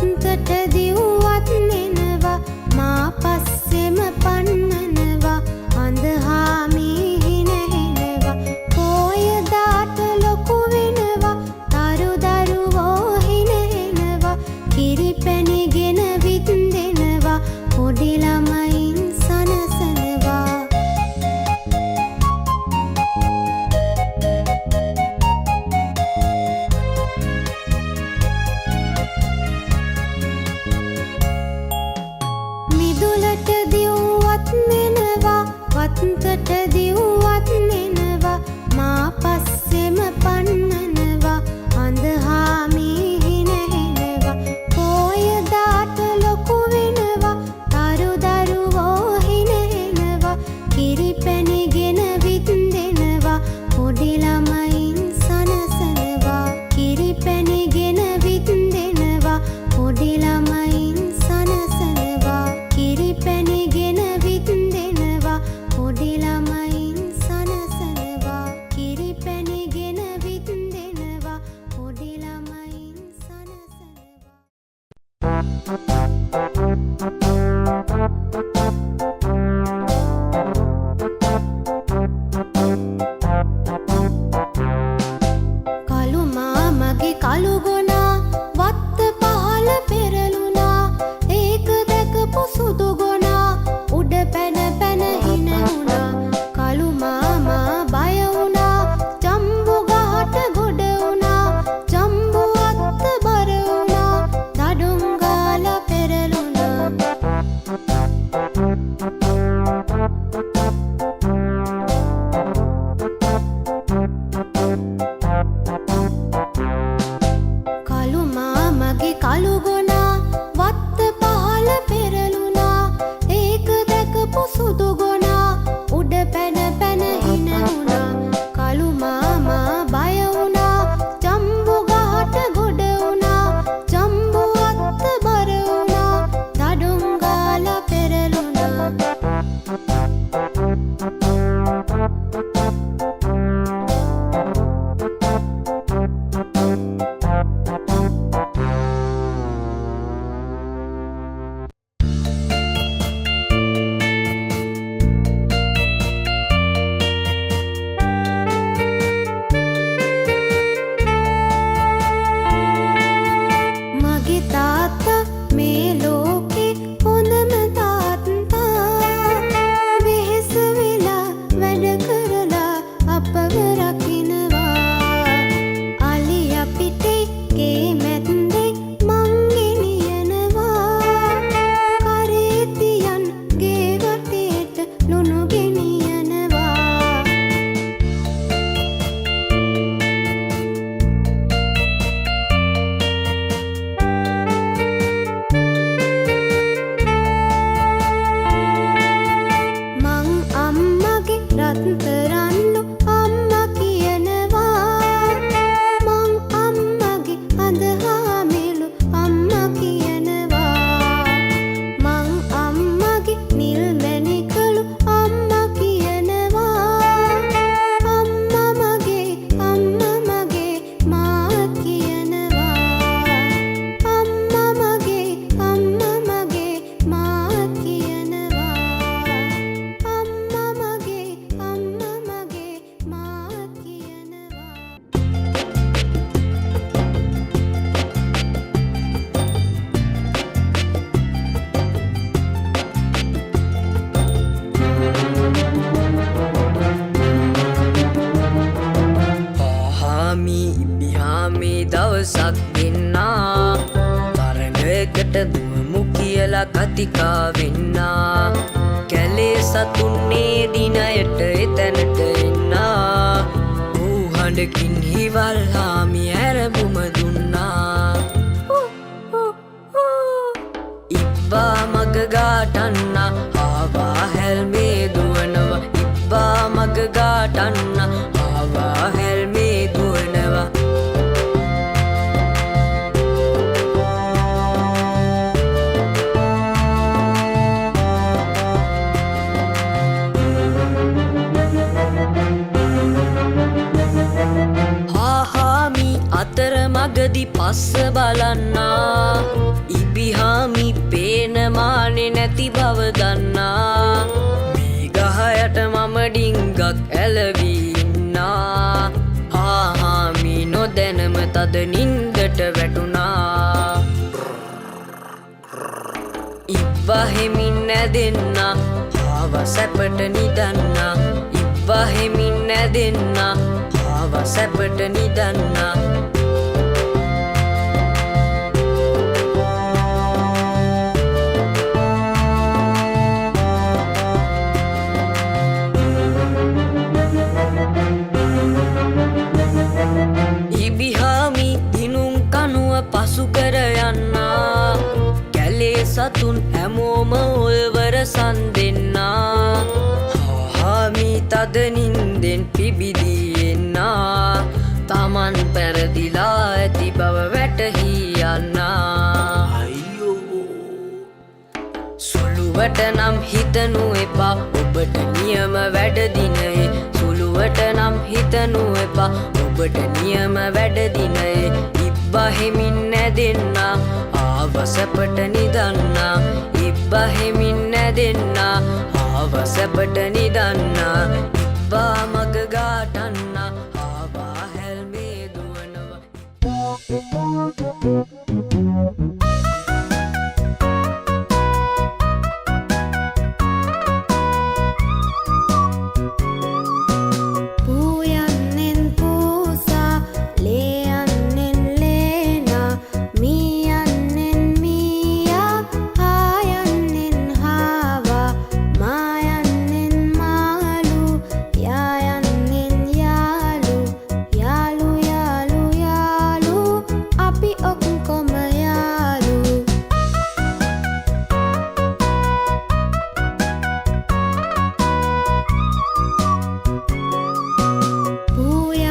වත්තට දිව්වත් නෙනවා මා පස්සෙම පන්නනවා අඳහාමී හිනහෙනවා පෝය දාට ලොකු වෙනවා තරු දරුවෝ හිනහෙනවා කිරිපැණිගෙන වින්දෙනවා පොඩි ළමයින් සනසනවා මිදුලට දිව්වත් නෙනවා වත්තට දිව්වත් නෙනවා මා පස්සෙම පන්නනවා අඳහාමී හිනහෙනවා පෝය දාට ලොකු වෙනවා තරු දරුවෝ හිනහෙනවා කිරිපැණිගෙන වින්දෙනවා පොඩි ළමයින් සනසනවා කිරිපැණිගෙන වින්දෙනවා පොඩි ළමයින් සනසනවා කිරිපැණිගෙන වින්දෙනවා පොඩි ළමයින් සනසනවා කිරිපැණිගෙන වින්දෙනවා පොඩි ළමයින් කළු මාමගේ කළු ගොනා වත්ත පහළ පෙරළුණා ඒක දැකපු සුදු ගොනා උඩ පැන පැන හින වුණා කළු මාමා බය වුණා ජම්බු ගහට ගොඩ වුණා ජම්බු අත්ත බර වුණා දඩුම් ගාලා පෙරළුණා කළු මාමගේ කළු ගොනා වත්ත පහළ පෙරළුණා ඒක දැකපු සුදු ගොනා උඩ පැන පැන හින වුණා කළු මාමා බය වුණා ජම්බු ගහට ගොඩ වුණා ජම්බු අත්ත බර වුණා දඩුම් ගාලා පෙරළුණා මගේ තාත්තා මේ ලෝකේ හොඳම තාත්තා වෙහෙස වෙලා වැඩ කරලා අපව රකින්නවා අලි අපිටේ ගේ මැද්දේ මං ගෙනියනවා කරේ තියන් ගේ වටේට ලුණු ගෙනියනවා මං අම්මගේ රත්තරන්ලු අම්මා කියනවා මං අම්මගේ අඳහාමිලු අම්මා කියනවා මං අම්මගේ නිල් මැණිකලු අම්මා කියනවා අම්මා මගේ මා කියනවා අම්මා මගේ මා කියනවා අම්මා මගේ මා කියනවා පාහාමි ඉබිහාමි දවසක් දෙන්නා තරඟයකට දුවමු කියලා කතිකා වෙන්නා කැලේ සතුන්නේ දිනයට එතැනට එන්නා ඌ හඬකින් හිවල් හාමි ඇරඹුම දුන්නා ඉබ්බා මග ගාටන්නා ආවා හැල්මේ දුවනවා ඉබ්බා මග ගාටන්නා ආවා හැල්මේ දුවනවා අතර මගදි පස්ස බලන්නා ඉබිහාමි පේන මානෙ නැති බව දන්නා මේ ගහයට මම ඩිංගක් ඇලවී ඉන්නා හාහාමි නොදැනම තද නින්දට වැටුණා ඉබ්බහෙමින් නැදෙන්නා ආව සැපට නිදන්නා ඉබ්බහෙමින් නැදෙන්නා ආව සැපට නිදන්නා ඉබිහාමි දිනුම් කනුව පසු කර යන්නා කැලේ සතුන් හැමෝම ඔයවර සන් දෙන්නා හාහාමි තද නින්දෙන් පිබිදී එන්නා තමන් පැරදිලා ඇති බව වැටහී යන්නා සුළුවට නම් හිතනු එපා ඔබට නියම වැඩදිනයේ සුළුවට නම් හිතනු එපා ඔබට නියම වැඩදිනයේ ඉබ්බහෙමින් නැදෙන්නා ආව සැපට නිදන්නා ඉබ්බහෙමින් නැදෙන්නා ආව සැපට නිදන්නා ඉබ්බා මග ගාටන්නා ආවා හැල්මේ දුවනවා පූයන්නෙන් පූසා ලේයන්නෙන් ලේනා මීයන්නෙන් මීයා හායන්නෙන් හාවා මායන්නෙන් මාළු යායන්නෙන් යාළු යාළු යාළු යාළු අපි ඔක්කොම යාළු පූයන්නෙන්